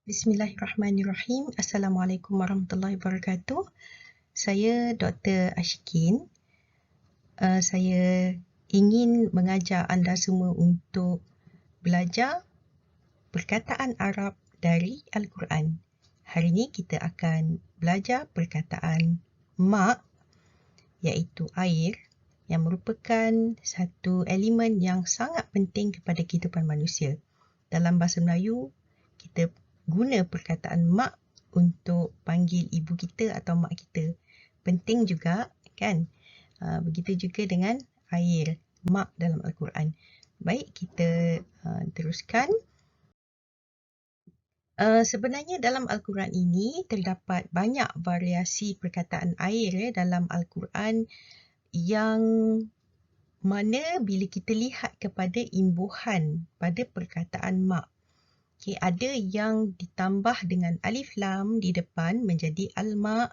Bismillahirrahmanirrahim. Assalamualaikum warahmatullahi wabarakatuh. Saya Dr. Ashikin. Saya ingin mengajar anda semua untuk belajar perkataan Arab dari Al-Quran. Hari ini kita akan belajar perkataan ma' iaitu air yang merupakan satu elemen yang sangat penting kepada kehidupan manusia. Dalam bahasa Melayu, kita guna perkataan mak untuk panggil ibu kita atau mak kita. Penting juga, kan? Begitu juga dengan air, mak dalam Al-Quran. Baik, kita teruskan. Sebenarnya dalam Al-Quran ini terdapat banyak variasi perkataan air dalam Al-Quran yang mana bila kita lihat kepada imbuhan pada perkataan mak. Okay, ada yang ditambah dengan alif lam di depan menjadi al-ma',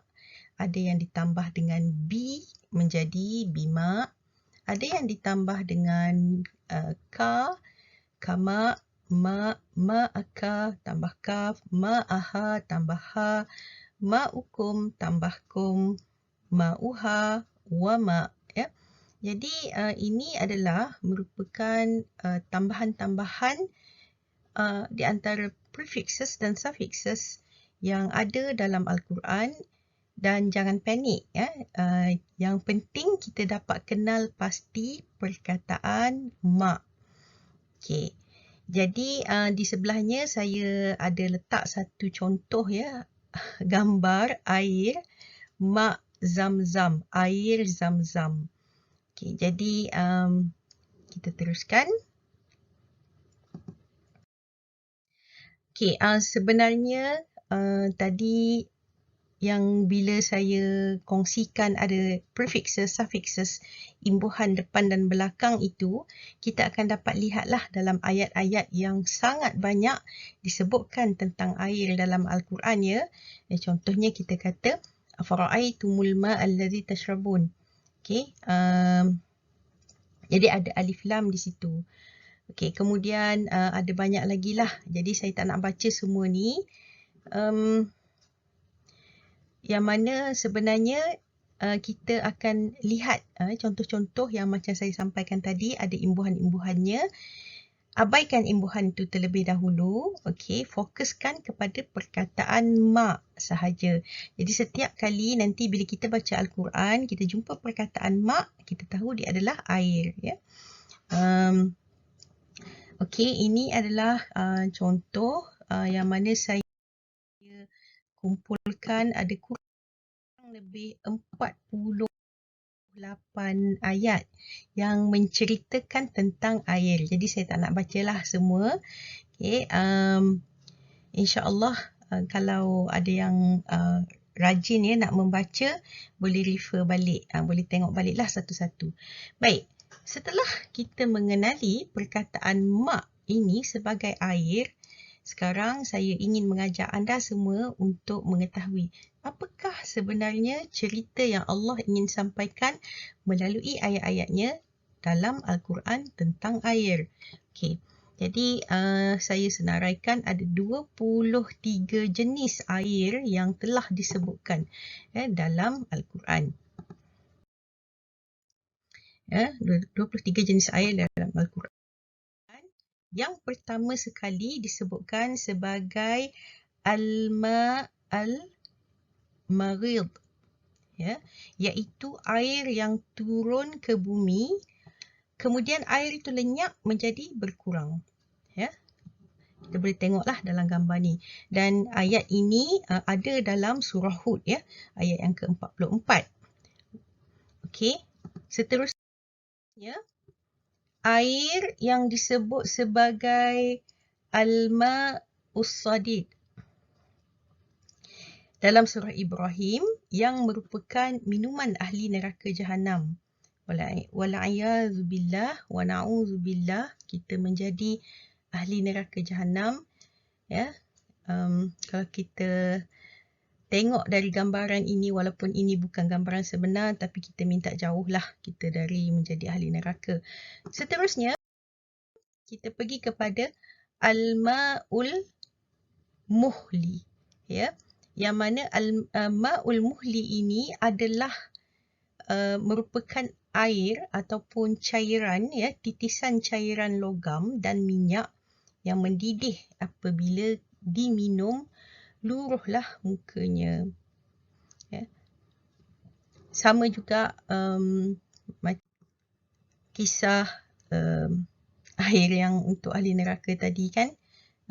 ada yang ditambah dengan bi menjadi bima, ada yang ditambah dengan ka, kama, ma'aka tambah kaf, ma'aha tambah ha, ma'ukum tambah kum, ma'uha, wa ma'. Ya. Jadi ini adalah merupakan tambahan-tambahan di antara prefixes dan suffixes yang ada dalam Al-Quran, dan jangan panik ya. Yang penting kita dapat kenal pasti perkataan mak. Okey. Jadi di sebelahnya saya ada letak satu contoh ya, gambar air mak zam-zam, air zam-zam. Okey, jadi kita teruskan. Okay, sebenarnya tadi yang bila saya kongsikan ada prefixes, suffixes, imbuhan depan dan belakang itu, kita akan dapat lihatlah dalam ayat-ayat yang sangat banyak disebutkan tentang air dalam Al-Quran ya. Contohnya kita kata, Afara'aitumul ma'allazi tashrabun. Okay, jadi ada alif lam di situ. Okey, kemudian ada banyak lagi lah. Jadi saya tak nak baca semua ni. Yang mana sebenarnya kita akan lihat contoh-contoh yang macam saya sampaikan tadi, ada imbuhan-imbuhannya. Abaikan imbuhan itu terlebih dahulu. Okey, fokuskan kepada perkataan mak sahaja. Jadi setiap kali nanti bila kita baca Al-Quran, kita jumpa perkataan mak, kita tahu dia adalah air. Ya. Okey, ini adalah contoh yang mana saya kumpulkan ada kurang lebih 48 ayat yang menceritakan tentang air. Jadi saya tak nak bacalah semua. Okey, insya-Allah kalau ada yang rajin ya nak membaca, boleh refer balik, boleh tengok baliklah satu-satu. Baik. Setelah kita mengenali perkataan mak ini sebagai air, sekarang saya ingin mengajak anda semua untuk mengetahui apakah sebenarnya cerita yang Allah ingin sampaikan melalui ayat-ayatnya dalam Al-Quran tentang air. Okey. Jadi saya senaraikan ada 23 jenis air yang telah disebutkan dalam Al-Quran. 23 jenis air dalam Al-Quran. Yang pertama sekali disebutkan sebagai al-ma' al-maghid, ya, iaitu air yang turun ke bumi, kemudian air itu lenyap menjadi berkurang. Ya. Kita boleh tengoklah dalam gambar ni. Dan ayat ini ada dalam surah Hud, ya, ayat yang ke-44. Okey, seterusnya air yang disebut sebagai al-ma'us sadid dalam surah Ibrahim yang merupakan minuman ahli neraka Jahannam. Wala'iyadzubillah wa na'udzubillah, kita menjadi ahli neraka Jahannam. Ya. Kalau kita tengok dari gambaran ini, walaupun ini bukan gambaran sebenar, tapi kita minta jauhlah kita dari menjadi ahli neraka. Seterusnya, kita pergi kepada al-ma'ul muhli, ya, yang mana ma'ul muhli ini adalah merupakan air ataupun cairan, ya, titisan cairan logam dan minyak yang mendidih apabila diminum luruhlah mukanya. Ya. Sama juga kisah air yang untuk ahli neraka tadi kan.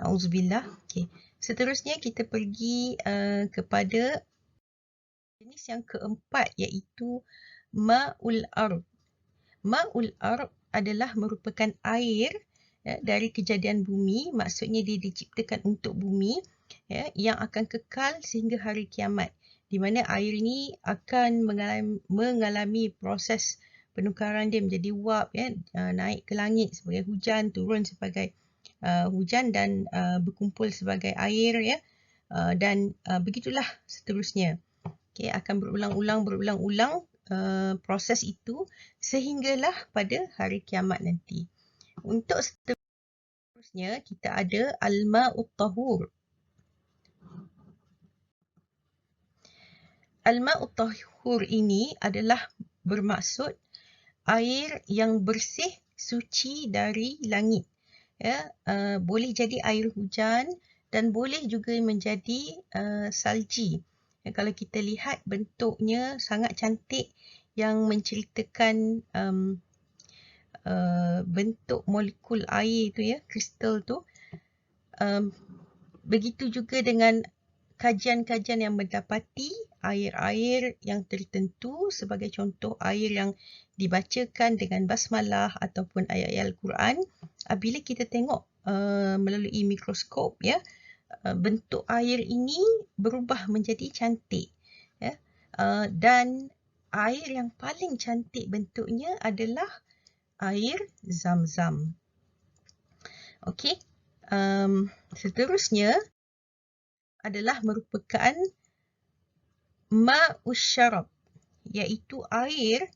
Na'udzubillah. Okay. Seterusnya kita pergi kepada jenis yang keempat, iaitu ma'ul ard. Ma'ul ard adalah merupakan air dari kejadian bumi, maksudnya dia diciptakan untuk bumi, ya, yang akan kekal sehingga hari kiamat, di mana air ini akan mengalami proses penukaran dia menjadi uap, ya, naik ke langit sebagai hujan, turun sebagai hujan dan berkumpul sebagai air, ya, dan begitulah seterusnya. Okay, akan berulang-ulang proses itu sehinggalah pada hari kiamat nanti. Untuk seterusnya kita ada al-ma'ut tahur. Al-ma'ut tahur ini adalah bermaksud air yang bersih, suci dari langit. Ya, boleh jadi air hujan dan boleh juga menjadi salji. Ya, kalau kita lihat bentuknya sangat cantik yang menceritakan bentuk molekul air tu, ya, kristal tu. Begitu juga dengan kajian-kajian yang mendapati air-air yang tertentu, sebagai contoh air yang dibacakan dengan basmalah ataupun ayat-ayat Al-Quran, bila kita tengok melalui mikroskop, ya, bentuk air ini berubah menjadi cantik, ya. Dan air yang paling cantik bentuknya adalah air Zam-Zam. Okey. Seterusnya adalah merupakan ma'us syarab, iaitu air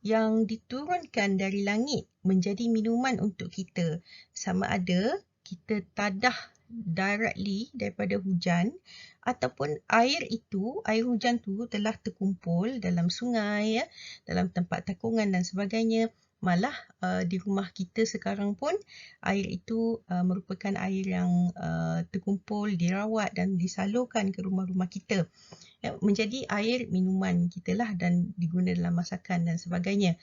yang diturunkan dari langit menjadi minuman untuk kita. Sama ada kita tadah directly daripada hujan ataupun air hujan tu telah terkumpul dalam sungai, ya, dalam tempat takungan dan sebagainya. Malah di rumah kita sekarang pun air itu merupakan air yang terkumpul, dirawat dan disalurkan ke rumah-rumah kita, ya, menjadi air minuman kita lah dan diguna dalam masakan dan sebagainya.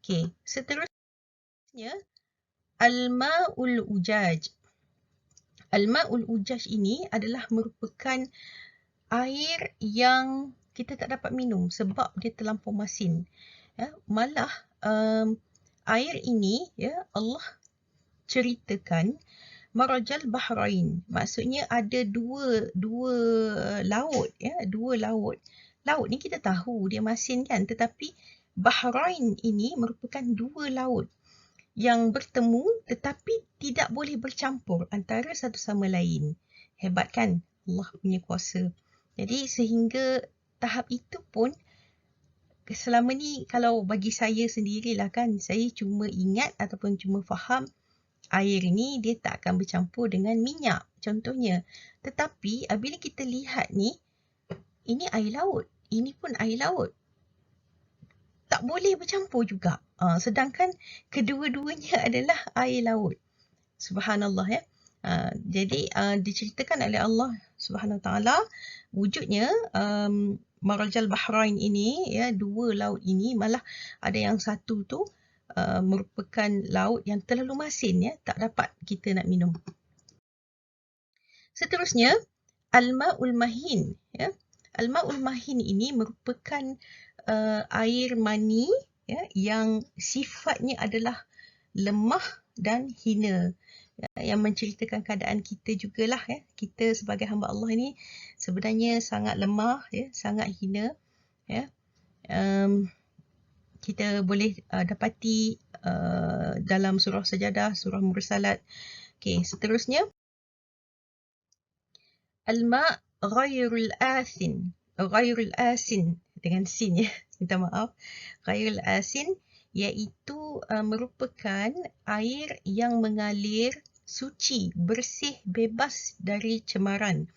Okey, seterusnya al-ma'ul ujaj. Al-ma'ul ujaj ini adalah merupakan air yang kita tak dapat minum sebab dia terlampau masin. Ya, malah air ini, ya, Allah ceritakan marajal bahrain. Maksudnya ada dua laut, ya, dua laut. Laut ni kita tahu dia masin kan, tetapi bahrain ini merupakan dua laut yang bertemu tetapi tidak boleh bercampur antara satu sama lain. Hebat kan Allah punya kuasa. Jadi sehingga tahap itu pun selama ni kalau bagi saya sendirilah kan, saya cuma ingat ataupun cuma faham air ni dia tak akan bercampur dengan minyak contohnya. Tetapi apabila kita lihat ni, ini air laut, ini pun air laut. Tak boleh bercampur juga. Sedangkan kedua-duanya adalah air laut. Subhanallah, ya. Jadi diceritakan oleh Allah Subhanahu Wa Taala wujudnya marajal bahrain ini, ya, dua laut ini, malah ada yang satu tu merupakan laut yang terlalu masin, ya, tak dapat kita nak minum. Seterusnya al-ma'ul mahin, ya. Al-ma'ul mahin ini merupakan air mani, ya, yang sifatnya adalah lemah dan hina, ya, yang menceritakan keadaan kita jugalah, ya. Kita sebagai hamba Allah ini sebenarnya sangat lemah, ya, sangat hina, ya. Kita boleh dapati dalam surah Sajadah, surah Mursalat. Okey, seterusnya al-ma' ghairul asin. Ghairul asin dengan sin, ya. Minta maaf. Ghairul asin iaitu merupakan air yang mengalir suci, bersih, bebas dari cemaran,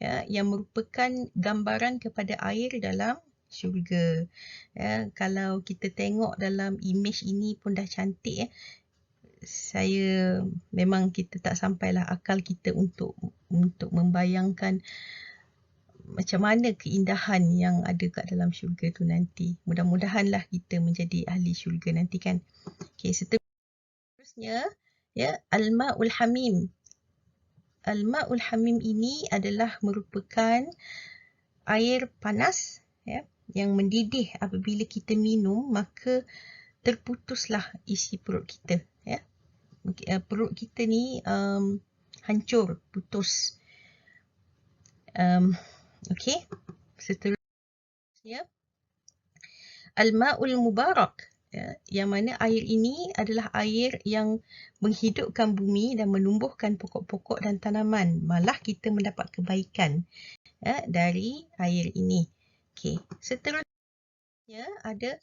ya, yang merupakan gambaran kepada air dalam syurga. Ya, kalau kita tengok dalam imej ini pun dah cantik, ya. Saya memang kita tak sampailah akal kita untuk membayangkan macam mana keindahan yang ada kat dalam syurga tu nanti. Mudah-mudahanlah kita menjadi ahli syurga nanti kan. Okey, seterusnya, ya, Al-Ma'ul Hamim. Al-Ma'ul Hamim ini adalah merupakan air panas, ya, yang mendidih apabila kita minum, maka terputuslah isi perut kita, ya. Perut kita ni hancur, putus. Okey, seterusnya Al-Ma'ul Mubarak, ya, yang mana air ini adalah air yang menghidupkan bumi dan menumbuhkan pokok-pokok dan tanaman. Malah kita mendapat kebaikan, ya, dari air ini. Okey, seterusnya ada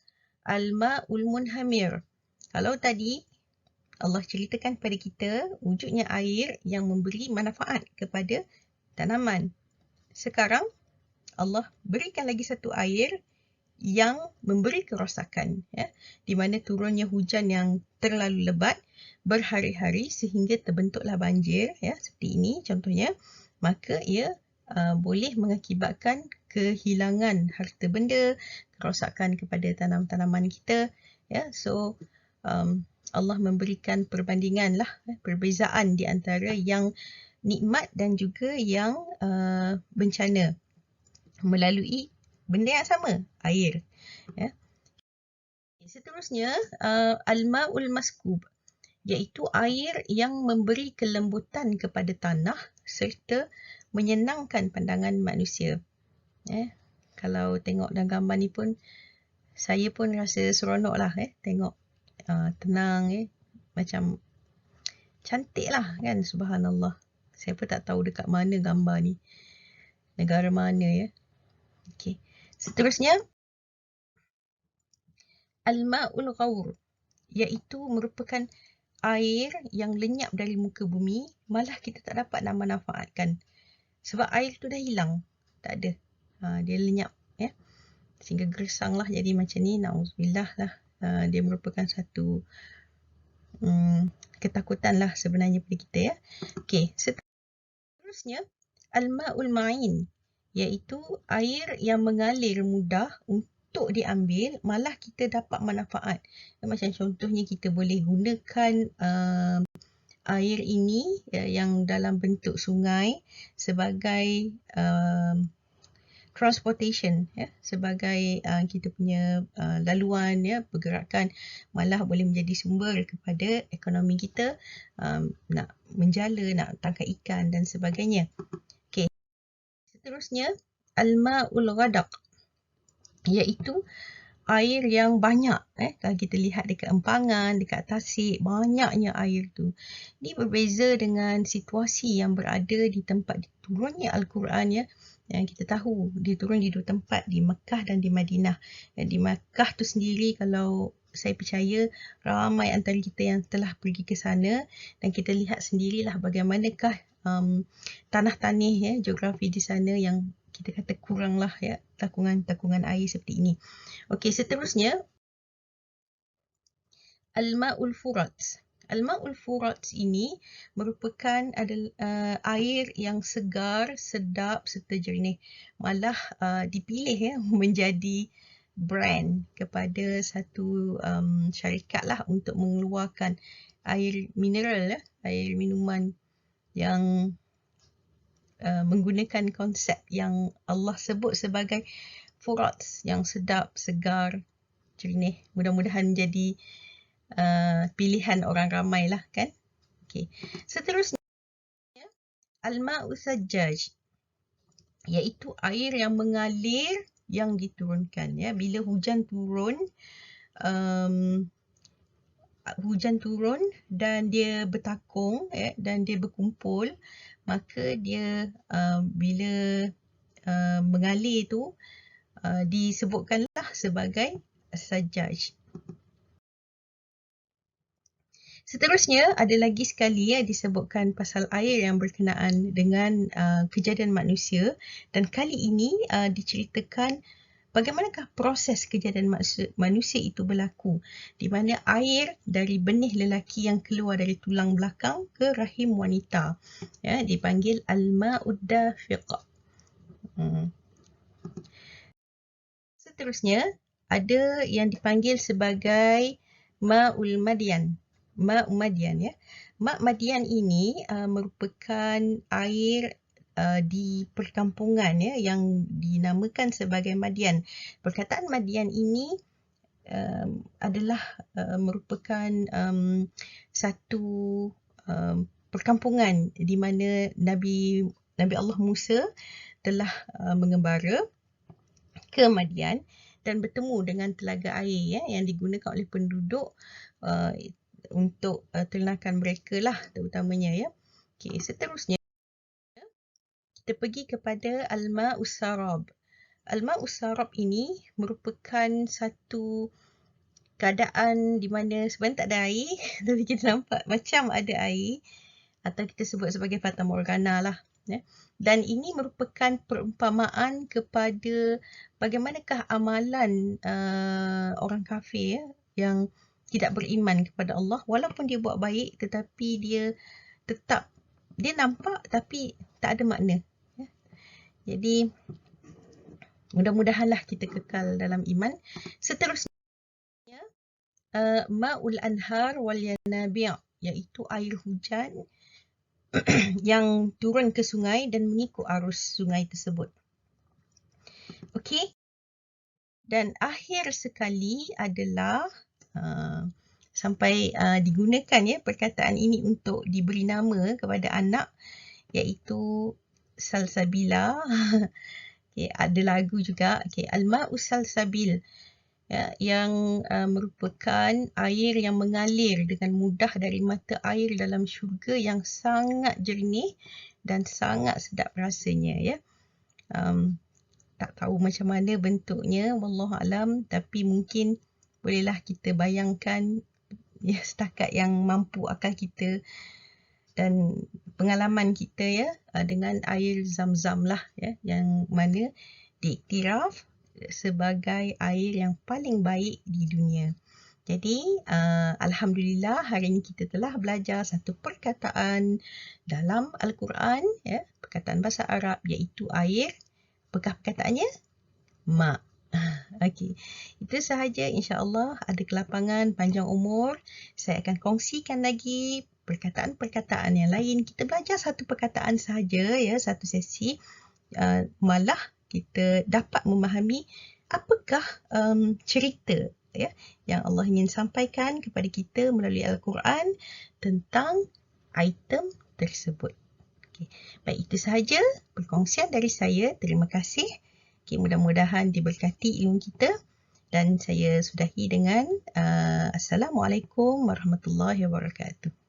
Al-Ma'ul Munhamir. Kalau tadi Allah ceritakan kepada kita wujudnya air yang memberi manfaat kepada tanaman. Sekarang Allah berikan lagi satu air yang memberi kerosakan, ya, di mana turunnya hujan yang terlalu lebat berhari-hari sehingga terbentuklah banjir, ya, seperti ini contohnya, maka ia boleh mengakibatkan kehilangan harta benda, kerosakan kepada tanam-tanaman kita, ya. So Allah memberikan perbandingan lah, perbezaan di antara yang nikmat dan juga yang bencana melalui benda yang sama, air, ya. Seterusnya Al-Ma'ul Maskub, iaitu air yang memberi kelembutan kepada tanah serta menyenangkan pandangan manusia. Kalau tengok dalam gambar ni pun, saya pun rasa seronok lah, tengok tenang, macam cantik lah kan, subhanallah. Saya pun tak tahu dekat mana gambar ni, negara mana, ya. Okey, seterusnya Al-Ma'ul Ghawr, iaitu merupakan air yang lenyap dari muka bumi, malah kita tak dapat nak manfaatkan. Sebab air tu dah hilang, tak ada. Dia lenyap, ya. Sehingga gersang lah jadi macam ni, na'udzubillah lah. Dia merupakan satu ketakutan lah sebenarnya pada kita, ya. Okey, seterusnya Al-Ma'ul Ma'in, iaitu air yang mengalir mudah untuk diambil, malah kita dapat manfaat. Macam contohnya kita boleh gunakan air ini, yang dalam bentuk sungai sebagai transportation, ya, sebagai kita punya laluan, ya, pergerakan, malah boleh menjadi sumber kepada ekonomi kita, nak menjala, nak tangkap ikan dan sebagainya. Okey, seterusnya Al-Ma'ul Ghadaq, iaitu air yang banyak, kalau kita lihat dekat Empangan, dekat Tasik, banyaknya air tu. Ini berbeza dengan situasi yang berada di tempat diturunnya Al-Quran, ya. Yang kita tahu dia turun di dua tempat, di Mekah dan di Madinah. Di Mekah tu sendiri, kalau saya percaya ramai antara kita yang telah pergi ke sana, dan kita lihat sendirilah bagaimanakah tanah-tanah, ya, geografi di sana yang kita kata kurang lah, ya, takungan air seperti ini. Okey, seterusnya Al-Ma'ul Furat. Al-Ma'ul Furat ini merupakan air yang segar, sedap serta jernih. Malah dipilih, ya, menjadi brand kepada satu syarikat lah untuk mengeluarkan air mineral, ya, air minuman yang menggunakan konsep yang Allah sebut sebagai furat, yang sedap, segar, jernih. Mudah-mudahan menjadi pilihan orang ramai lah kan. Okay. Seterusnya Al-Ma'u Sajjaj, iaitu air yang mengalir yang diturunkan, ya. Bila hujan turun dan dia bertakung, ya, dan dia berkumpul, maka dia bila mengalir tu disebutkanlah sebagai Sajjaj. Seterusnya ada lagi sekali disebutkan pasal air yang berkenaan dengan kejadian manusia, dan kali ini diceritakan bagaimanakah proses kejadian manusia itu berlaku, di mana air dari benih lelaki yang keluar dari tulang belakang ke rahim wanita, ya, dipanggil al-ma'ud dafiq. Seterusnya ada yang dipanggil sebagai ma'ul madian. Ma' madian, ya. Ma' madian ini merupakan air di perkampungan, ya, yang dinamakan sebagai Madian. Perkataan Madian ini adalah merupakan satu perkampungan di mana Nabi Allah Musa telah mengembara ke Madian dan bertemu dengan telaga air, ya, yang digunakan oleh penduduk untuk ternakan mereka lah terutamanya, ya. Okey, seterusnya kita pergi kepada al-ma'us sarab. Al-ma'us sarab ini merupakan satu keadaan di mana sebenarnya tak ada air tapi kita nampak macam ada air, atau kita sebut sebagai fata morgana lah, ya. Dan ini merupakan perumpamaan kepada bagaimanakah amalan orang kafir, ya, yang tidak beriman kepada Allah, walaupun dia buat baik tetapi dia nampak tapi tak ada makna, ya. Jadi mudah-mudahanlah kita kekal dalam iman. Seterusnya ma'ul anhar wal yanabi', iaitu air hujan yang turun ke sungai dan mengikut arus sungai tersebut. Okey. Dan akhir sekali adalah sampai digunakan, ya, perkataan ini untuk diberi nama kepada anak, iaitu salsabila. Okay, ada lagu juga, okay, al-ma'us salsabil, ya, yang merupakan air yang mengalir dengan mudah dari mata air dalam syurga yang sangat jernih dan sangat sedap rasanya, ya. Tak tahu macam mana bentuknya, wallahu alam, tapi mungkin bolehlah kita bayangkan, ya, setakat yang mampu akal kita dan pengalaman kita, ya, dengan air zam-zam lah, ya, yang mana diiktiraf sebagai air yang paling baik di dunia. Jadi alhamdulillah hari ini kita telah belajar satu perkataan dalam Al-Quran, ya, perkataan bahasa Arab, iaitu air. Apakah perkataannya? Ma'. Okey, itu sahaja. InsyaAllah ada kelapangan panjang umur, saya akan kongsikan lagi perkataan-perkataan yang lain. Kita belajar satu perkataan sahaja, ya, satu sesi. Malah kita dapat memahami apakah cerita, ya, yang Allah ingin sampaikan kepada kita melalui Al-Quran tentang item tersebut. Okay. Baik, itu sahaja perkongsian dari saya. Terima kasih. Okay, mudah-mudahan diberkati ilmu kita. Dan saya sudahi dengan Assalamualaikum warahmatullahi wabarakatuh.